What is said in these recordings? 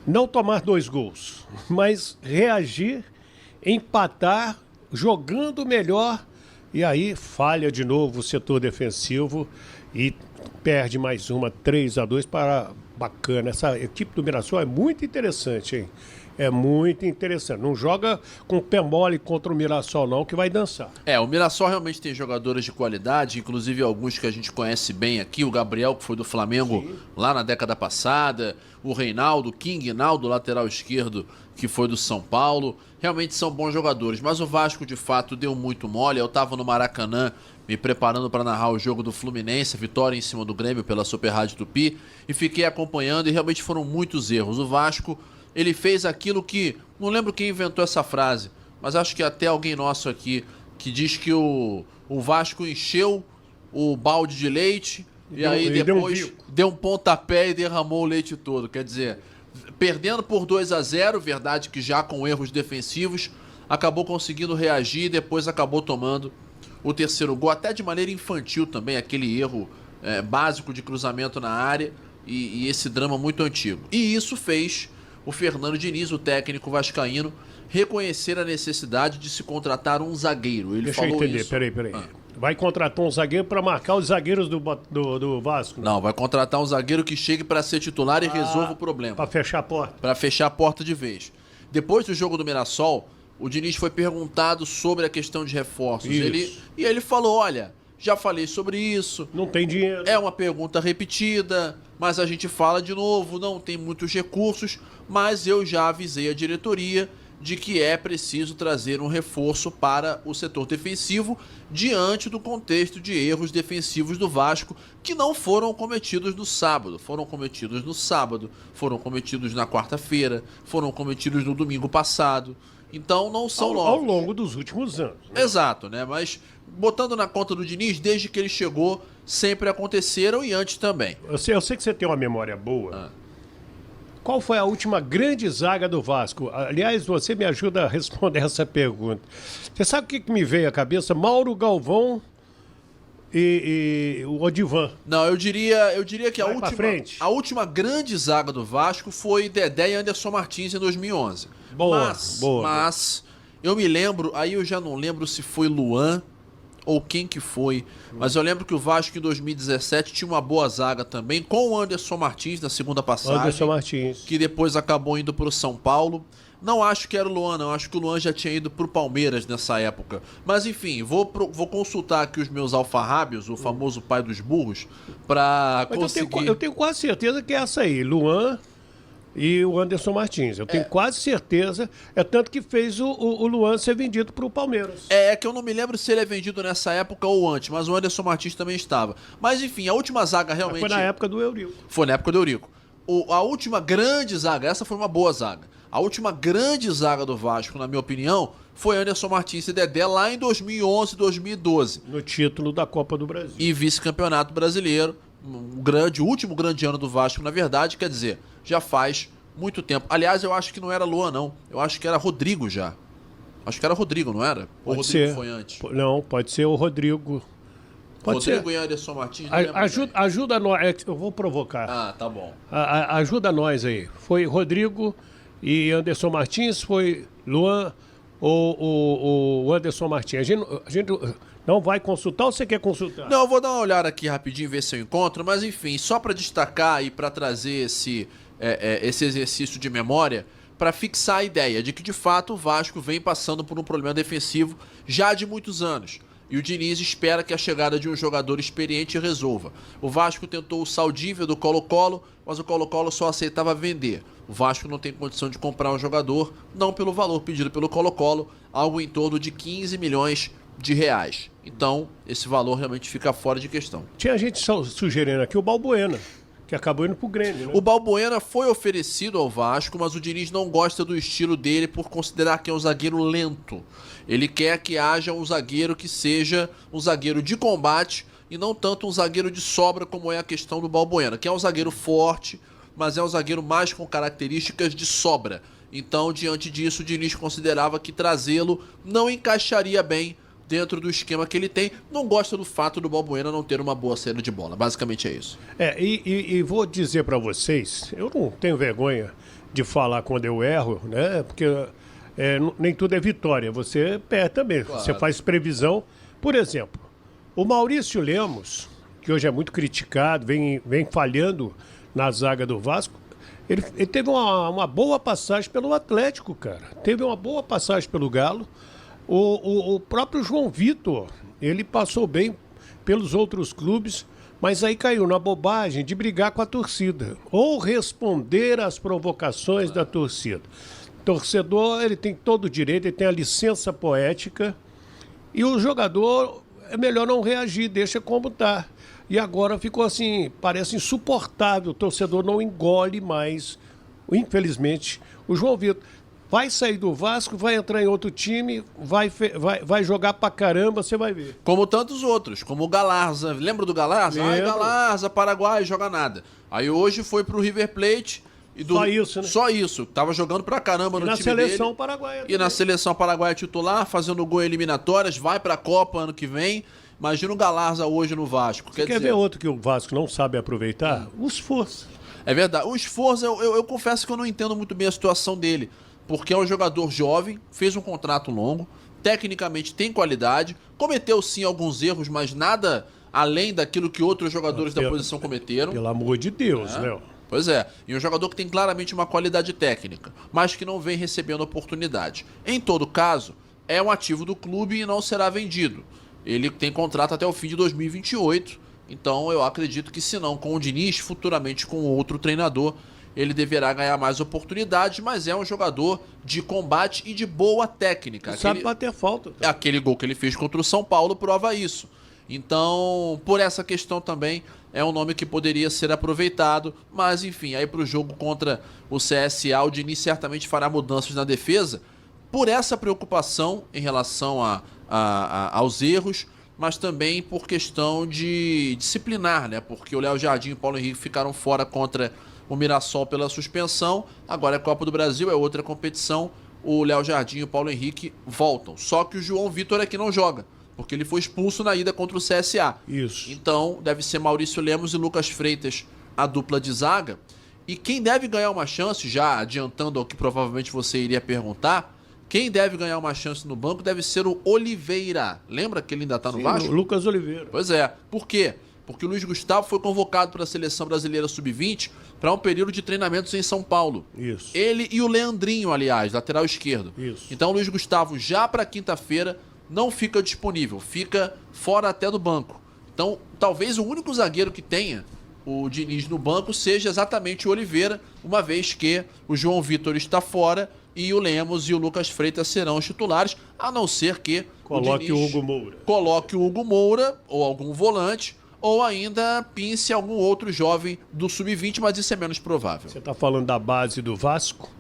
não tomar 2 gols, mas reagir, empatar, jogando melhor, e aí falha de novo o setor defensivo e perde mais uma, 3-2 para bacana. Essa equipe do Mirassol é muito interessante, hein? É muito interessante. Não joga com pé mole contra o Mirassol, não, que vai dançar. O Mirassol realmente tem jogadores de qualidade, inclusive alguns que a gente conhece bem aqui. O Gabriel, que foi do Flamengo lá na década passada. O Reinaldo, King Naldo, lateral esquerdo, que foi do São Paulo. Realmente são bons jogadores. Mas o Vasco, de fato, deu muito mole. Eu estava no Maracanã me preparando para narrar o jogo do Fluminense, vitória em cima do Grêmio pela Super Rádio Tupi. E fiquei acompanhando e realmente foram muitos erros. O Vasco... ele fez aquilo que... não lembro quem inventou essa frase, mas acho que até alguém nosso aqui, que diz que o Vasco encheu o balde de leite e aí depois deu um pontapé e derramou o leite todo. Quer dizer, perdendo por 2-0, verdade que já com erros defensivos, acabou conseguindo reagir e depois acabou tomando o terceiro gol, até de maneira infantil também, aquele erro básico de cruzamento na área e esse drama muito antigo. E isso fez o Fernando Diniz, o técnico vascaíno, reconhecer a necessidade de se contratar um zagueiro. Ele Deixa eu falou entender, isso. peraí. Vai contratar um zagueiro para marcar os zagueiros do Vasco? Não, vai contratar um zagueiro que chegue para ser titular e resolva o problema. Para fechar a porta. Para fechar a porta de vez. Depois do jogo do Mirassol, o Diniz foi perguntado sobre a questão de reforços. Ele falou, olha, já falei sobre isso. Não tem dinheiro. É uma pergunta repetida, mas a gente fala de novo, não tem muitos recursos, mas eu já avisei a diretoria de que é preciso trazer um reforço para o setor defensivo diante do contexto de erros defensivos do Vasco que não foram cometidos no sábado, foram cometidos no sábado, foram cometidos na quarta-feira, foram cometidos no domingo passado. Então não são novos. Ao longo dos últimos anos. Né? Exato, né? Mas botando na conta do Diniz, desde que ele chegou, sempre aconteceram e antes também. Eu sei que você tem uma memória boa. Qual foi a última grande zaga do Vasco? Aliás, você me ajuda a responder essa pergunta. Você sabe o que me veio à cabeça? Mauro Galvão e o Odivan. Não, eu diria que a última grande zaga do Vasco foi Dedé e Anderson Martins em 2011. Mas eu me lembro, aí eu já não lembro se foi Luan ou quem que foi, mas eu lembro que o Vasco em 2017 tinha uma boa zaga também, com o Anderson Martins na segunda passagem. Anderson Martins. Que depois acabou indo para o São Paulo. Não acho que era o Luan, não. Acho que o Luan já tinha ido pro Palmeiras nessa época. Mas enfim, vou consultar aqui os meus alfarrábios, o famoso pai dos burros, pra conseguir... Eu tenho quase certeza que é essa aí, Luan e o Anderson Martins. Eu tenho quase certeza. É tanto que fez o Luan ser vendido pro Palmeiras. É que eu não me lembro se ele é vendido nessa época ou antes, mas o Anderson Martins também estava. Mas enfim, a última zaga realmente... Foi na época do Eurico. Foi na época do Eurico. A última grande zaga, essa foi uma boa zaga. A última grande zaga do Vasco, na minha opinião, foi Anderson Martins e Dedé lá em 2011, 2012. No título da Copa do Brasil. E vice-campeonato brasileiro. O último grande ano do Vasco, na verdade, quer dizer, já faz muito tempo. Aliás, eu acho que não era Luan, não. Eu acho que era Rodrigo já. Acho que era Rodrigo, não era? Ou Pode Rodrigo ser. foi antes? Não, pode ser o Rodrigo. Pode Rodrigo ser. e Anderson Martins. Ajuda nós. Eu vou provocar. Ah, tá bom. Ajuda nós aí. Foi Rodrigo e Anderson Martins, foi Luan ou o Anderson Martins. A gente não vai consultar ou você quer consultar? Não, eu vou dar uma olhada aqui rapidinho, ver se eu encontro, mas enfim, só para destacar e para trazer esse exercício de memória, para fixar a ideia de que de fato o Vasco vem passando por um problema defensivo já de muitos anos. E o Diniz espera que a chegada de um jogador experiente resolva. O Vasco tentou o Saldívia do Colo-Colo, mas o Colo-Colo só aceitava vender. O Vasco não tem condição de comprar um jogador, não pelo valor pedido pelo Colo-Colo, algo em torno de 15 milhões de reais. Então, esse valor realmente fica fora de questão. Tinha gente sugerindo aqui o Balbuena, que acabou indo pro Grêmio, né? O Balbuena foi oferecido ao Vasco, mas o Diniz não gosta do estilo dele por considerar que é um zagueiro lento. Ele quer que haja um zagueiro que seja um zagueiro de combate e não tanto um zagueiro de sobra, como é a questão do Balbuena, que é um zagueiro forte, mas é um zagueiro mais com características de sobra. Então, diante disso, o Diniz considerava que trazê-lo não encaixaria bem dentro do esquema que ele tem. Não gosta do fato do Balbuena não ter uma boa saída de bola. Basicamente é isso. E vou dizer para vocês, eu não tenho vergonha de falar quando eu erro, né? Porque nem tudo é vitória. Você perde também. Claro. Você faz previsão. Por exemplo, o Maurício Lemos, que hoje é muito criticado, vem falhando na zaga do Vasco, ele teve uma boa passagem pelo Atlético, cara. Teve uma boa passagem pelo Galo. O próprio João Vitor, ele passou bem pelos outros clubes, mas aí caiu na bobagem de brigar com a torcida ou responder às provocações da torcida. O torcedor, ele tem todo o direito, ele tem a licença poética, e o jogador é melhor não reagir, deixa como tá. E agora ficou assim, parece insuportável, o torcedor não engole mais, infelizmente, o João Vitor. Vai sair do Vasco, vai entrar em outro time, vai jogar pra caramba, você vai ver. Como tantos outros, como o Galarza. Lembra do Galarza? Lembro. Galarza, Paraguai, joga nada. Aí hoje foi pro River Plate. Só isso, né? Só isso. Tava jogando pra caramba no time dele. E na seleção paraguaia. E na seleção paraguaia titular, fazendo gol em eliminatórias, vai pra Copa ano que vem. Imagina o Galarza hoje no Vasco. Quer ver outro que o Vasco não sabe aproveitar? O Esforço. É verdade. O Esforço, eu confesso que eu não entendo muito bem a situação dele. Porque é um jogador jovem, fez um contrato longo, tecnicamente tem qualidade, cometeu sim alguns erros, mas nada além daquilo que outros jogadores da posição cometeram. Pelo amor de Deus, Léo. Pois é, e um jogador que tem claramente uma qualidade técnica, mas que não vem recebendo oportunidade. Em todo caso, é um ativo do clube e não será vendido. Ele tem contrato até o fim de 2028, então eu acredito que se não com o Diniz, futuramente com outro treinador, ele deverá ganhar mais oportunidades, mas é um jogador de combate e de boa técnica. Sabe bater falta. Aquele gol que ele fez contra o São Paulo prova isso. Então, por essa questão também, é um nome que poderia ser aproveitado. Mas, enfim, aí para o jogo contra o CSA, o Diniz certamente fará mudanças na defesa por essa preocupação em relação aos erros, mas também por questão de disciplinar, né? Porque o Léo Jardim e o Paulo Henrique ficaram fora contra o Mirassol pela suspensão. Agora é Copa do Brasil, é outra competição. O Léo Jardim e o Paulo Henrique voltam. Só que o João Vitor aqui não joga, porque ele foi expulso na ida contra o CSA. Isso. Então deve ser Maurício Lemos e Lucas Freitas a dupla de zaga. E quem deve ganhar uma chance, já adiantando ao que provavelmente você iria perguntar, quem deve ganhar uma chance no banco deve ser o Oliveira. Lembra que ele ainda está no Vasco? O Lucas Oliveira. Pois é. Por quê? Porque o Luiz Gustavo foi convocado para a Seleção Brasileira Sub-20 para um período de treinamentos em São Paulo. Isso. Ele e o Leandrinho, aliás, lateral esquerdo. Isso. Então o Luiz Gustavo já para quinta-feira não fica disponível, fica fora até do banco. Então talvez o único zagueiro que tenha o Diniz no banco seja exatamente o Oliveira, uma vez que o João Vitor está fora e o Lemos e o Lucas Freitas serão os titulares, a não ser que coloque o Hugo Moura. Coloque o Hugo Moura ou algum volante, ou ainda pince algum outro jovem do Sub-20, mas isso é menos provável. Você está falando da base do Vasco.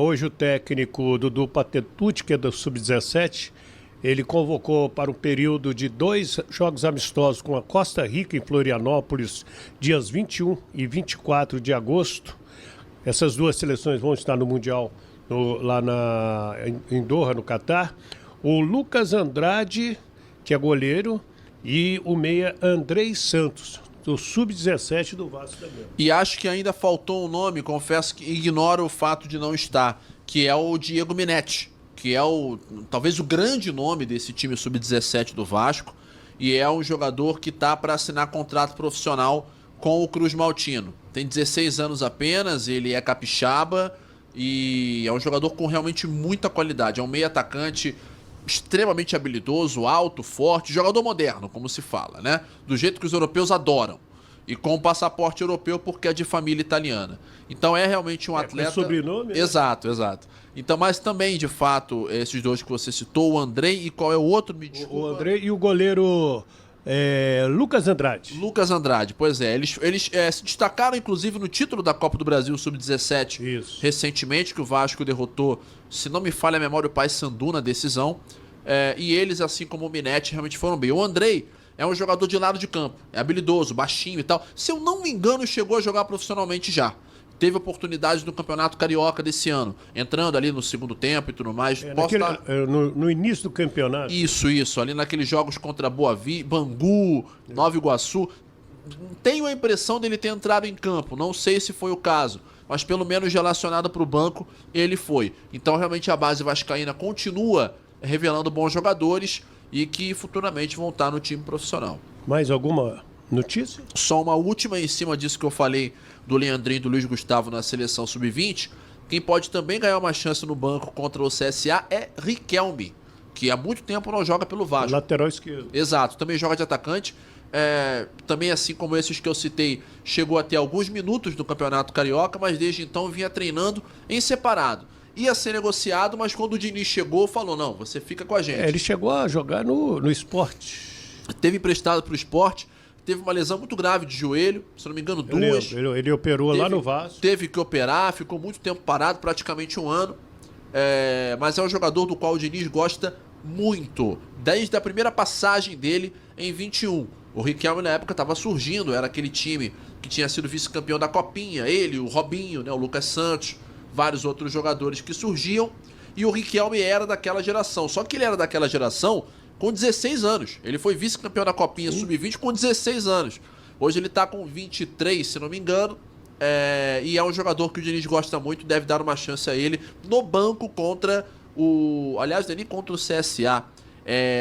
Hoje o técnico Dudu Patetucci, que é do Sub-17, ele convocou para um período de 2 jogos amistosos com a Costa Rica, em Florianópolis, dias 21 e 24 de agosto. Essas duas seleções vão estar no Mundial lá em Doha, no Catar. O Lucas Andrade, que é goleiro, e o meia Andrei Santos, do Sub-17 do Vasco também. E acho que ainda faltou um nome, confesso que ignoro o fato de não estar, que é o Diego Minetti, que é talvez o grande nome desse time Sub-17 do Vasco, e é um jogador que está para assinar contrato profissional com o Cruz Maltino. Tem 16 anos apenas, ele é capixaba e é um jogador com realmente muita qualidade, é um meio atacante extremamente habilidoso, alto, forte, jogador moderno, como se fala, né? Do jeito que os europeus adoram. E com passaporte europeu porque é de família italiana. Então é realmente um atleta... Com sobrenome, né? Exato, exato. Então, mas também, de fato, esses dois que você citou, o Andrei e qual é o outro? Me desculpa. O Andrei e o goleiro Lucas Andrade. Lucas Andrade, pois é. Eles se destacaram, inclusive, no título da Copa do Brasil Sub-17 recentemente, que o Vasco derrotou, se não me falha a memória, o Paysandu na decisão. E eles, assim como o Minetti, realmente foram bem. O Andrei é um jogador de lado de campo, é habilidoso, baixinho e tal. Se eu não me engano, chegou a jogar profissionalmente já. Teve oportunidade no Campeonato Carioca desse ano, entrando ali no segundo tempo e tudo mais. No início do campeonato. Isso, ali naqueles jogos contra Bangu, Nova Iguaçu. Tenho a impressão dele ter entrado em campo, não sei se foi o caso. mas pelo menos relacionado para o banco ele foi. Então realmente a base vascaína continua revelando bons jogadores e que futuramente vão estar no time profissional. Mais alguma notícia? Só uma última em cima disso que eu falei do Leandrinho e do Luiz Gustavo na seleção sub-20. Quem pode também ganhar uma chance no banco contra o CSA é Riquelme, que há muito tempo não joga pelo Vasco. Lateral esquerdo. Exato, também joga de atacante. Também, assim como esses que eu citei, chegou a ter alguns minutos do Campeonato Carioca, mas desde então vinha treinando em separado. Ia ser negociado, mas quando o Diniz chegou, falou, não, você fica com a gente. Ele chegou a jogar no Sport. Teve emprestado para o Sport, teve uma lesão muito grave de joelho, se não me engano, duas. Ele operou lá no Vasco. Teve que operar, ficou muito tempo parado, praticamente um ano. Mas é um jogador do qual o Diniz gosta muito, desde a primeira passagem dele em 21. O Riquelme na época estava surgindo, era aquele time que tinha sido vice-campeão da Copinha, ele, o Robinho, né, o Lucas Santos, vários outros jogadores que surgiam, e o Riquelme era daquela geração, só que ele era daquela geração com 16 anos, ele foi vice-campeão da Copinha Sub-20 com 16 anos, hoje ele está com 23, se não me engano, e é um jogador que o Diniz gosta muito, deve dar uma chance a ele no banco contra aliás, nem contra o CSA,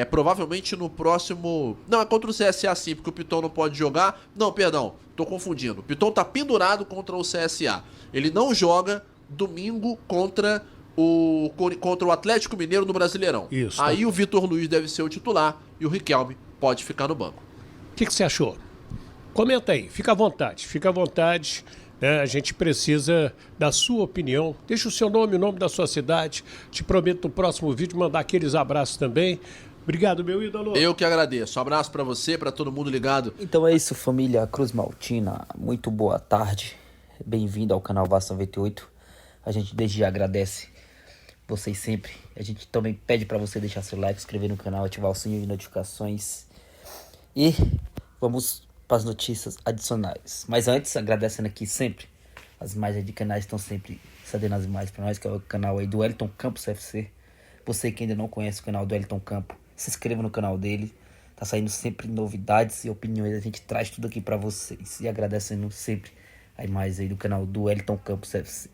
provavelmente no próximo... Não, é contra o CSA sim, porque o Piton não pode jogar. Não, perdão, tô confundindo. O Piton tá pendurado contra o CSA. Ele não joga domingo contra o Atlético Mineiro no Brasileirão. Isso. Aí o Vitor Luiz deve ser o titular e o Riquelme pode ficar no banco. O que você achou? Comenta aí, fica à vontade, né? A gente precisa da sua opinião. Deixa o seu nome, o nome da sua cidade. Te prometo no próximo vídeo mandar aqueles abraços também. Obrigado, meu ídolo. Eu que agradeço. Um abraço pra você, pra todo mundo ligado. Então é isso, família Cruz Maltina. Muito boa tarde. Bem-vindo ao canal Vasco 98. A gente desde já agradece vocês sempre. A gente também pede pra você deixar seu like, se inscrever no canal, ativar o sininho de notificações. E vamos para as notícias adicionais. Mas antes, agradecendo aqui sempre. As imagens de canais estão sempre cedendo as imagens para nós, que é o canal aí do Elton Campos FC. Você que ainda não conhece o canal do Elton Campos, se inscreva no canal dele. Tá saindo sempre novidades e opiniões. A gente traz tudo aqui para vocês. E agradecendo sempre a imagem aí do canal do Elton Campos FC.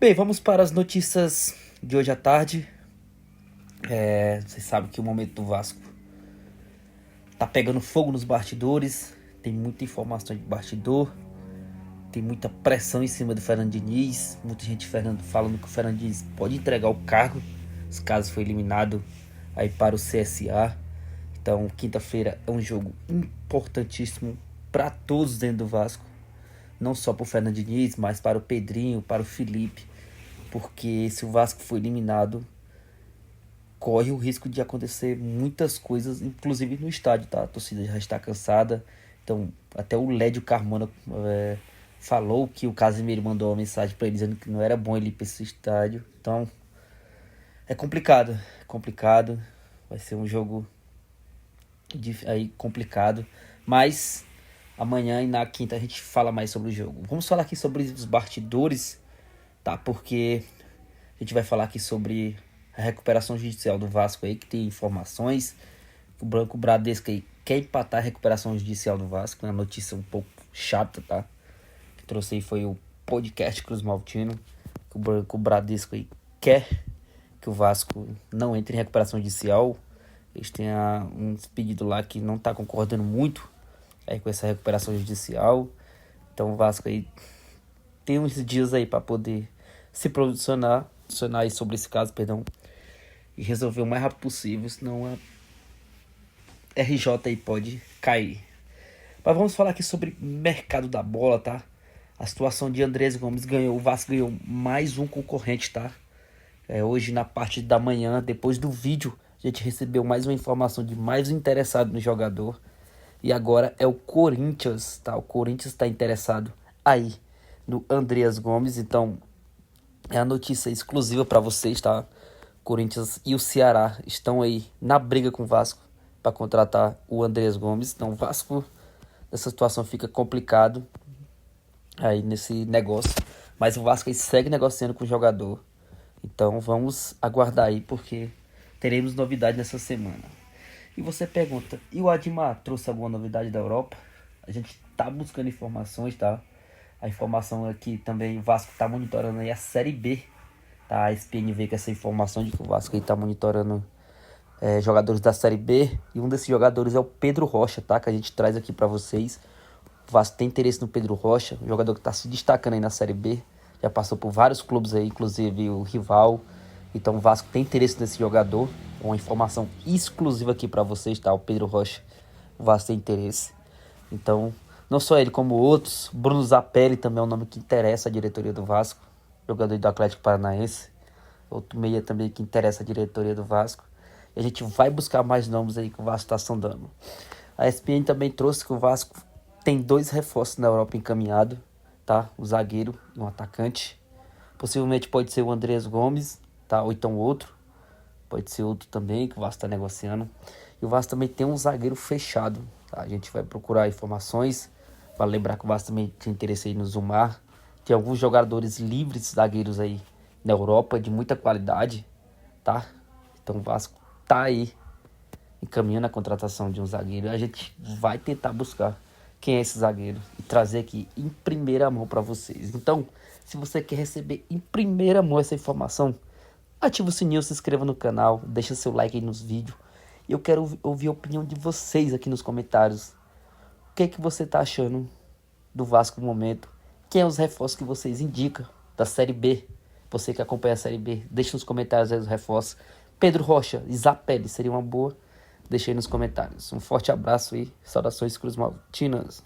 Bem, vamos para as notícias de hoje à tarde. Vocês sabem que o momento do Vasco tá pegando fogo nos bastidores. Tem muita informação de bastidor. Tem muita pressão em cima do Fernando Diniz. Muita gente falando que o Fernando Diniz pode entregar o cargo se caso for eliminado aí para o CSA. Então, quinta-feira é um jogo importantíssimo para todos dentro do Vasco. Não só para o Fernando Diniz, mas para o Pedrinho, para o Felipe. Porque se o Vasco for eliminado, corre o risco de acontecer muitas coisas, inclusive no estádio, tá? A torcida já está cansada. Então, até o Lédio Carmona falou que o Casemiro mandou uma mensagem para ele dizendo que não era bom ele ir para esse estádio. Então, é complicado. Vai ser um jogo complicado. Mas amanhã e na quinta a gente fala mais sobre o jogo. Vamos falar aqui sobre os bastidores, tá? Porque a gente vai falar aqui sobre a recuperação judicial do Vasco aí, que tem informações. O Banco Bradesco aí quer empatar a recuperação judicial do Vasco. Uma notícia um pouco chata, tá? Que trouxe aí foi o podcast Cruz Maltino. Que o Banco Bradesco aí quer que o Vasco não entre em recuperação judicial. Eles têm uns pedidos lá que não tá concordando muito aí com essa recuperação judicial. Então o Vasco aí tem uns dias aí para poder se posicionar aí sobre esse caso, e resolver o mais rápido possível, senão a RJ aí pode cair. Mas vamos falar aqui sobre mercado da bola, tá? A situação de Andrés Gomes o Vasco ganhou mais um concorrente, tá? Hoje na parte da manhã, depois do vídeo, a gente recebeu mais uma informação de mais um interessado no jogador. E agora é o Corinthians, tá? O Corinthians está interessado aí no Andrés Gomes, então é a notícia exclusiva para vocês, tá? Corinthians e o Ceará estão aí na briga com o Vasco para contratar o Andrés Gomes. Então o Vasco nessa situação fica complicado aí nesse negócio. Mas o Vasco aí segue negociando com o jogador. Então vamos aguardar aí porque teremos novidade nessa semana. E você pergunta, e o Admar trouxe alguma novidade da Europa? A gente tá buscando informações, tá? A informação aqui também, o Vasco tá monitorando aí a Série B, tá? A ESPN veio com essa informação de que o Vasco aí tá monitorando jogadores da Série B, e um desses jogadores é o Pedro Rocha, tá? Que a gente traz aqui pra vocês. O Vasco tem interesse no Pedro Rocha, um jogador que tá se destacando aí na Série B, já passou por vários clubes aí, inclusive o rival. Então o Vasco tem interesse nesse jogador. Uma informação exclusiva aqui pra vocês, tá? O Pedro Rocha, o Vasco tem interesse. Então, não só ele, como outros. Bruno Zapelli também é um nome que interessa a diretoria do Vasco, jogador do Atlético Paranaense. Outro meia também que interessa a diretoria do Vasco. E a gente vai buscar mais nomes aí que o Vasco está sondando. A ESPN também trouxe que o Vasco tem 2 reforços na Europa encaminhado, tá? O zagueiro e um atacante. Possivelmente pode ser o Andrés Gomes, tá? Ou então outro. Pode ser outro também que o Vasco está negociando. E o Vasco também tem um zagueiro fechado, tá? A gente vai procurar informações. Vale lembrar que o Vasco também tem interesse aí no Zumar. Tem alguns jogadores livres, zagueiros aí na Europa de muita qualidade, tá? Então o Vasco tá aí encaminhando a contratação de um zagueiro. A gente vai tentar buscar quem é esse zagueiro e trazer aqui em primeira mão para vocês. Então, se você quer receber em primeira mão essa informação, ativa o sininho, se inscreva no canal, deixa seu like aí nos vídeos. Eu quero ouvir a opinião de vocês aqui nos comentários. O que é que você tá achando do Vasco no momento? Quem é os reforços que vocês indicam da Série B? Você que acompanha a Série B, deixa nos comentários aí os reforços. Pedro Rocha e Zapelli seria uma boa? Deixa aí nos comentários. Um forte abraço e saudações cruzmaltinas.